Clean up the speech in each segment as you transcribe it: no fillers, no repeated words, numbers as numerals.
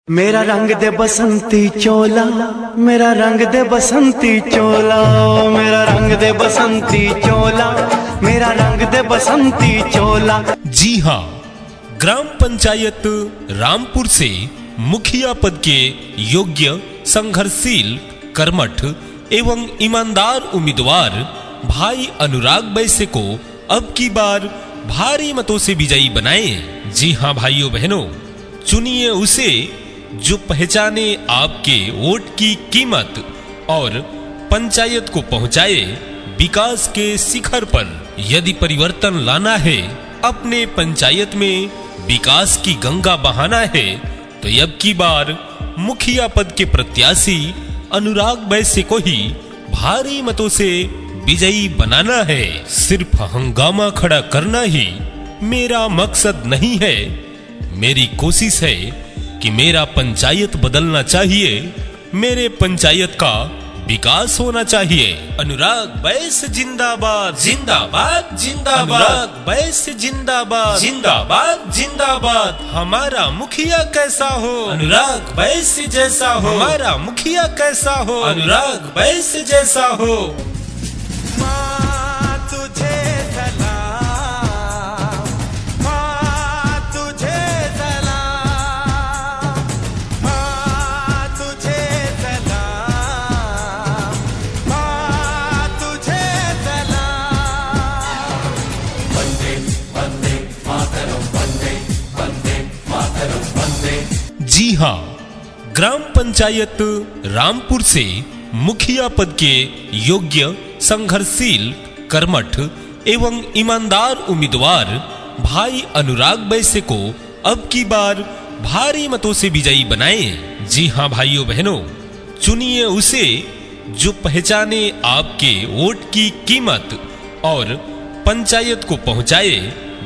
मेरा रंग दे बसंती चोला, मेरा रंग दे बसंती चोला, मेरा रंग दे बसंती चोला, मेरा रंग दे बसंती चोला। जी हाँ, ग्राम पंचायत रामपुर से मुखिया पद के योग्य, संघर्षशील, कर्मठ एवं ईमानदार उम्मीदवार भाई अनुराग बैसे को अब की बार भारी मतों से विजयी बनाए। जी हाँ भाइयों बहनों, चुनिए उसे जो पहचाने आपके वोट की कीमत और पंचायत को पहुंचाए विकास के शिखर पर। यदि परिवर्तन लाना है, अपने पंचायत में विकास की गंगा बहाना है, तो अब की बार मुखिया पद के प्रत्याशी अनुराग बैसे को ही भारी मतों से विजयी बनाना है। सिर्फ हंगामा खड़ा करना ही मेरा मकसद नहीं है, मेरी कोशिश है कि मेरा पंचायत बदलना चाहिए, मेरे पंचायत का विकास होना चाहिए। अनुराग बैसे जिंदाबाद जिंदाबाद जिंदाबाद, अनुराग बैसे जिंदाबाद जिंदाबाद जिंदाबाद। हमारा मुखिया कैसा हो, अनुराग बैसे जैसा हो, हमारा मुखिया कैसा हो, अनुराग बैसे जैसा हो। जी हाँ, ग्राम पंचायत रामपुर से मुखिया पद के योग्य, संघर्षशील, कर्मठ एवं ईमानदार उम्मीदवार भाई अनुराग बैसे को अब की बार भारी मतों से विजयी बनाए। जी हाँ भाइयों बहनों, चुनिए उसे जो पहचाने आपके वोट की कीमत और पंचायत को पहुंचाए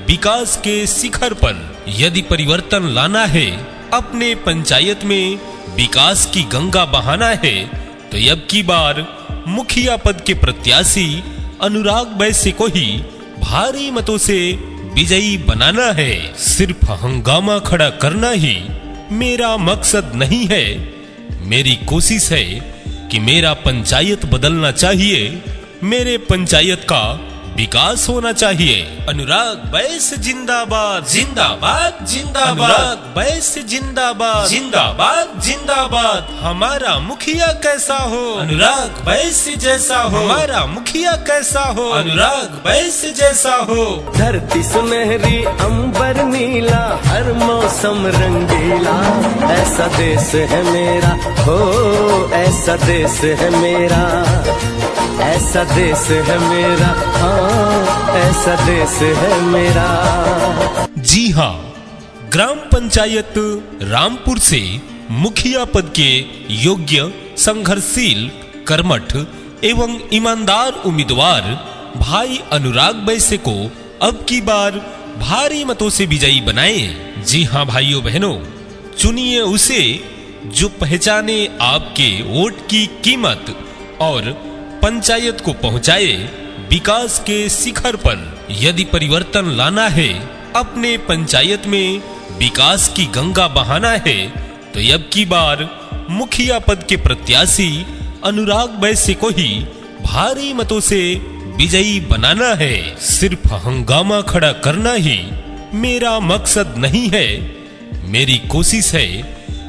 विकास के शिखर पर। यदि परिवर्तन लाना है, अपने पंचायत में विकास की गंगा बहाना है, तो अब की बार मुखिया पद के प्रत्याशी अनुराग बैसे को ही भारी मतों से विजयी बनाना है। सिर्फ हंगामा खड़ा करना ही मेरा मकसद नहीं है, मेरी कोशिश है कि मेरा पंचायत बदलना चाहिए, मेरे पंचायत का विकास होना चाहिए। अनुराग बैसे जिंदाबाद जिंदाबाद जिंदाबाद, अनुराग बैसे जिंदाबाद जिंदाबाद जिंदाबाद। हमारा मुखिया कैसा हो, अनुराग बैसे जैसा हो, हमारा मुखिया कैसा हो, अनुराग बैसे जैसा हो। धरती सुनहरी अंबर नीला, हर मौसम रंगीला, ऐसा देश है मेरा, हो ऐसा देश है मेरा, ऐसा देश है मेरा, हाँ ऐसा देश है मेरा। जी हाँ, ग्राम पंचायत रामपुर से मुखिया पद के योग्य, संघर्षशील, कर्मठ एवं ईमानदार उम्मीदवार भाई अनुराग बैसे को अब की बार भारी मतों से विजयी बनाए। जी हाँ भाइयों बहनों, चुनिए उसे जो पहचाने आपके वोट की कीमत और पंचायत को पहुंचाए विकास के शिखर पर। यदि परिवर्तन लाना है, अपने पंचायत में विकास की गंगा बहाना है, तो अब की बार मुखिया पद के प्रत्याशी अनुराग बैसे को ही भारी मतों से विजयी बनाना है। सिर्फ हंगामा खड़ा करना ही मेरा मकसद नहीं है, मेरी कोशिश है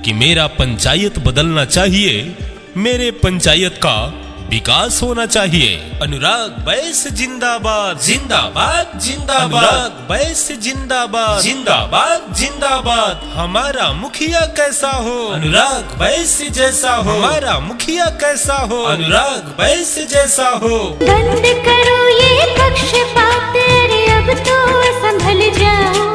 कि मेरा पंचायत बदलना चाहिए, मेरे पंचायत का विकास होना चाहिए। अनुराग बैसे जिंदाबाद जिंदाबाद जिंदाबाद, अनुराग बैसे जिंदाबाद जिंदाबाद जिंदाबाद। हमारा मुखिया कैसा हो, अनुराग बैसे जैसा हो, हमारा मुखिया कैसा हो, अनुराग बैसे जैसा हो। बंद करो ये पक्षपात, अरे अब तो संभल जाओ,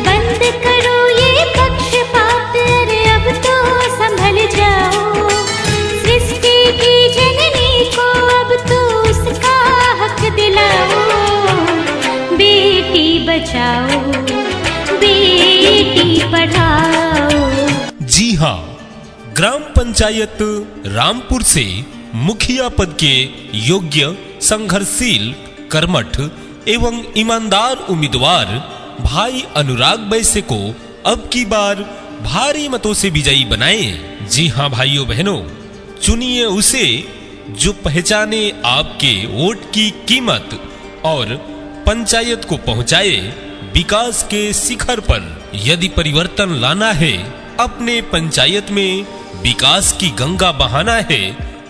बंद करो ये पक्षपात, अरे अब तो संभल जाओ। सृष्टि की जननी को अब तो उसका हक दिलाओ, बेटी बचाओ बेटी पढ़ाओ। जी हाँ, ग्राम पंचायत रामपुर से मुखिया पद के योग्य, संघर्षशील, कर्मठ एवं ईमानदार उम्मीदवार भाई अनुराग बैसे को अब की बार भारी मतों से विजयी बनाएं। जी हां भाइयों बहनों, चुनिए उसे जो पहचाने आपके वोट की कीमत और पंचायत को पहुंचाए विकास के शिखर पर। यदि परिवर्तन लाना है, अपने पंचायत में विकास की गंगा बहाना है,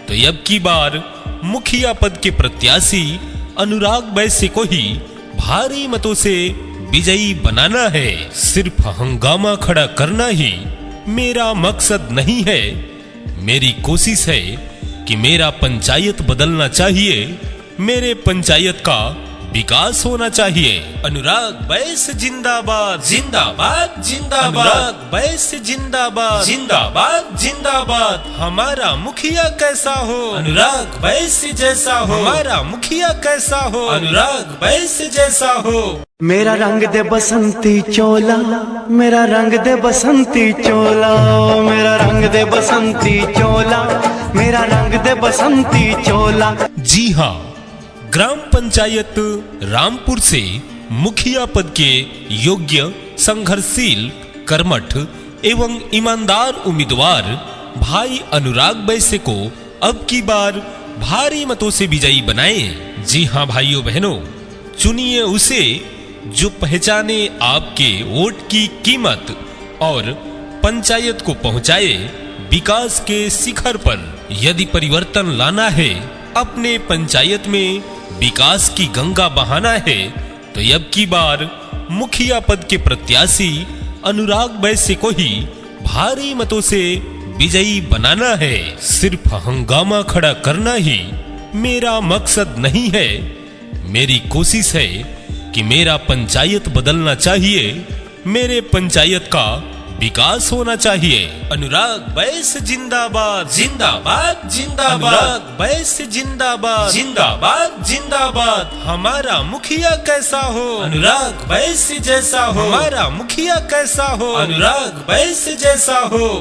तो अब की बार मुखिया पद के प्रत्याशी अनुराग वैश्य को ही भारी मतों से विजयी बनाना है। सिर्फ हंगामा खड़ा करना ही मेरा मकसद नहीं है। मेरी कोशिश है कि मेरा पंचायत बदलना चाहिए, मेरे पंचायत का विकास होना चाहिए। अनुराग वैश्य जिंदाबाद जिंदाबाद जिंदाबाद, अनुराग वैश्य जिंदाबाद जिंदाबाद जिंदाबाद। हमारा मुखिया कैसा हो, अनुराग वैश्य जैसा हो। हमारा मुखिया कैसा हो, अनुराग वैश्य जैसा हो। मेरा रंग दे बसंती चोला, मेरा रंग दे बसंती चोला, मेरा रंग दे बसंती चोला, मेरा रंग दे बसंती चोला। जी हाँ, ग्राम पंचायत रामपुर से मुखिया पद के योग्य, संघर्षशील, कर्मठ एवं ईमानदार उम्मीदवार भाई अनुराग वैश्य को अब की बार भारी मतों से विजयी बनाएं। जी हां भाइयों बहनों, चुनिए उसे जो पहचाने आपके वोट की कीमत और पंचायत को पहुंचाए विकास के शिखर पर। यदि परिवर्तन लाना है, अपने पंचायत में विकास की गंगा बहाना है, तो अब की बार मुखिया पद के प्रत्याशी अनुराग वैश्य को ही भारी मतों से विजयी बनाना है। सिर्फ हंगामा खड़ा करना ही मेरा मकसद नहीं है। मेरी कोशिश है कि मेरा पंचायत बदलना चाहिए, मेरे पंचायत का विकास होना चाहिए। अनुराग वैश्य जिंदाबाद जिंदाबाद जिंदाबाद, अनुराग वैश्य जिंदाबाद जिंदाबाद जिंदाबाद। हमारा मुखिया कैसा हो, अनुराग वैश्य जैसा हो। हमारा मुखिया कैसा हो, अनुराग वैश्य जैसा हो।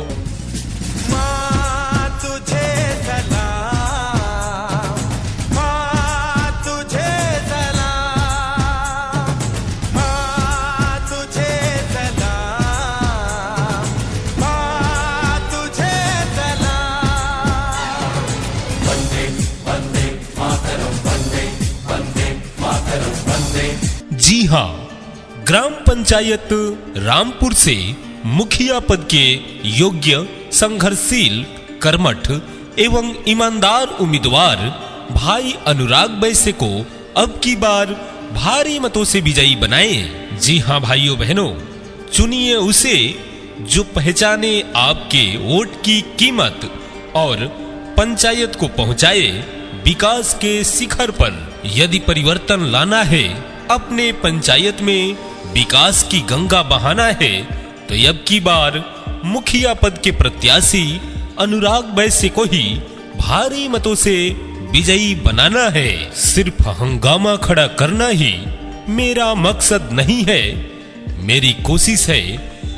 जी हाँ, ग्राम पंचायत रामपुर से मुखिया पद के योग्य, संघर्षशील, कर्मठ एवं ईमानदार उम्मीदवार भाई अनुराग वैश्य को अब की बार भारी मतों से विजयी बनाएं। जी हां भाइयों बहनों, चुनिए उसे जो पहचाने आपके वोट की कीमत और पंचायत को पहुंचाए विकास के शिखर पर। यदि परिवर्तन लाना है, अपने पंचायत में विकास की गंगा बहाना है, तो अब की बार मुखिया पद के प्रत्याशी अनुराग वैश्य को ही भारी मतों से विजयी बनाना है। सिर्फ हंगामा खड़ा करना ही मेरा मकसद नहीं है। मेरी कोशिश है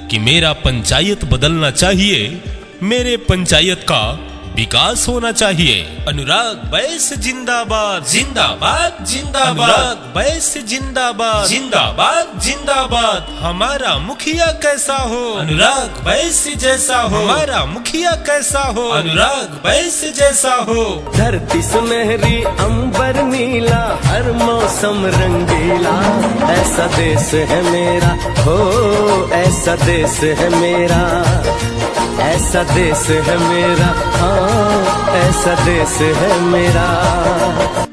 कि मेरा पंचायत बदलना चाहिए, मेरे पंचायत का विकास होना चाहिए। अनुराग वैश्य जिंदाबाद जिंदाबाद जिंदाबाद, अनुराग वैश्य जिंदाबाद जिंदाबाद जिंदाबाद। हमारा मुखिया कैसा हो, अनुराग वैश्य जैसा हो। हमारा मुखिया कैसा हो, अनुराग वैश्य जैसा हो। धरती सुनहरी, अंबर नीला, हर मौसम रंगीला, ऐसा देश है मेरा, हो ऐसा देश है मेरा, ऐसा देश है मेरा, हाँ ऐसा देश है मेरा।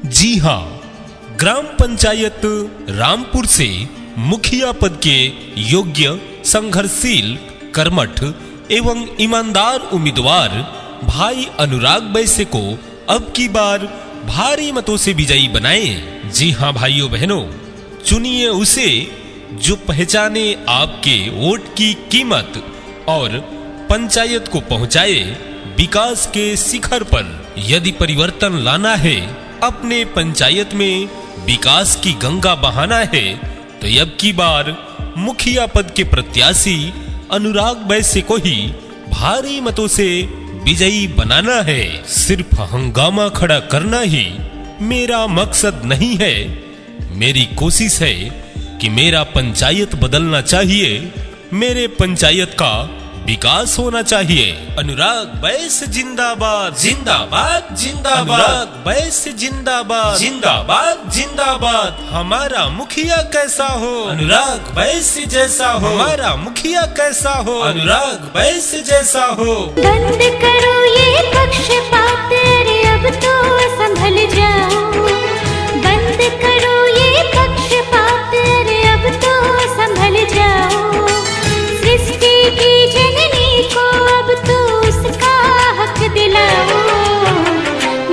जी हाँ, ग्राम पंचायत रामपुर से मुखिया पद के योग्य, संघर्षशील, कर्मठ एवं ईमानदार उम्मीदवार भाई अनुराग वैश्य को अब की बार भारी मतों से विजयी बनाएं। जी हां भाइयों बहनों, चुनिए उसे जो पहचाने आपके वोट की कीमत और पंचायत को पहुंचाए विकास के शिखर पर। यदि परिवर्तन लाना है, अपने पंचायत में विकास की गंगा बहाना है, तो अब की बार मुखिया पद के प्रत्याशी अनुराग वैश्य को ही भारी मतों से विजयी बनाना है। सिर्फ हंगामा खड़ा करना ही मेरा मकसद नहीं है। मेरी कोशिश है कि मेरा पंचायत बदलना चाहिए, मेरे पंचायत का विकास होना चाहिए। अनुराग बैस जिंदाबाद जिंदाबाद जिंदाबाद। अनुराग बैस जिंदाबाद जिंदाबाद जिंदाबाद। हमारा मुखिया कैसा हो, अनुराग बैस जैसा हो। हमारा मुखिया कैसा हो, अनुराग बैस जैसा हो। बंद करो ये पक्षपात, अरे अब तो संभल जाओ। बंद करो ये पक्षपात, अरे अब तो संभल जाओ। सृष्टि की जननी को अब तो उसका हक दिलाओ।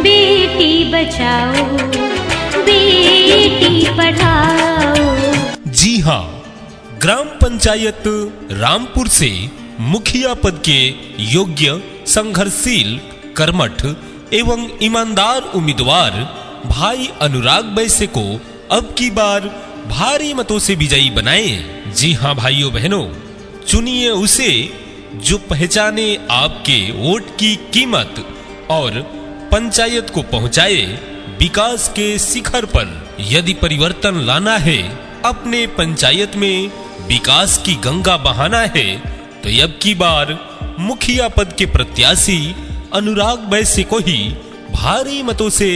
बेटी बचाओ, बेटी पढ़ाओ। जी हाँ, ग्राम पंचायत रामपुर से मुखिया पद के योग्य, संघर्षशील, कर्मठ एवं ईमानदार उम्मीदवार भाई अनुराग बैसे को अब की बार भारी मतों से विजयी बनाएं। जी हाँ भाइयों बहनों, चुनिए उसे जो पहचाने आपके वोट की कीमत और पंचायत को पहुंचाए विकास के शिखर पर। यदि परिवर्तन लाना है, अपने पंचायत में विकास की गंगा बहाना है, तो अब की बार मुखिया पद के प्रत्याशी अनुराग बैसे को ही भारी मतों से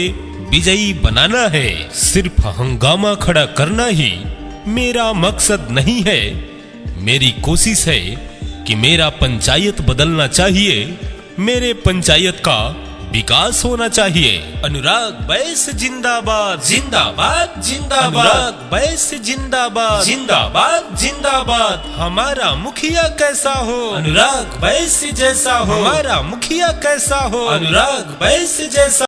विजयी बनाना है। सिर्फ हंगामा खड़ा करना ही मेरा मकसद नहीं है। मेरी कोशिश है कि मेरा पंचायत बदलना चाहिए, मेरे पंचायत का विकास होना चाहिए। अनुराग बैस जिंदाबाद जिंदाबाद जिंदाबाद। अनुराग बैस जिंदाबाद जिंदाबाद जिंदाबाद। हमारा मुखिया कैसा हो, अनुराग बैस जैसा हो। हमारा मुखिया कैसा हो, अनुराग बैस जैसा।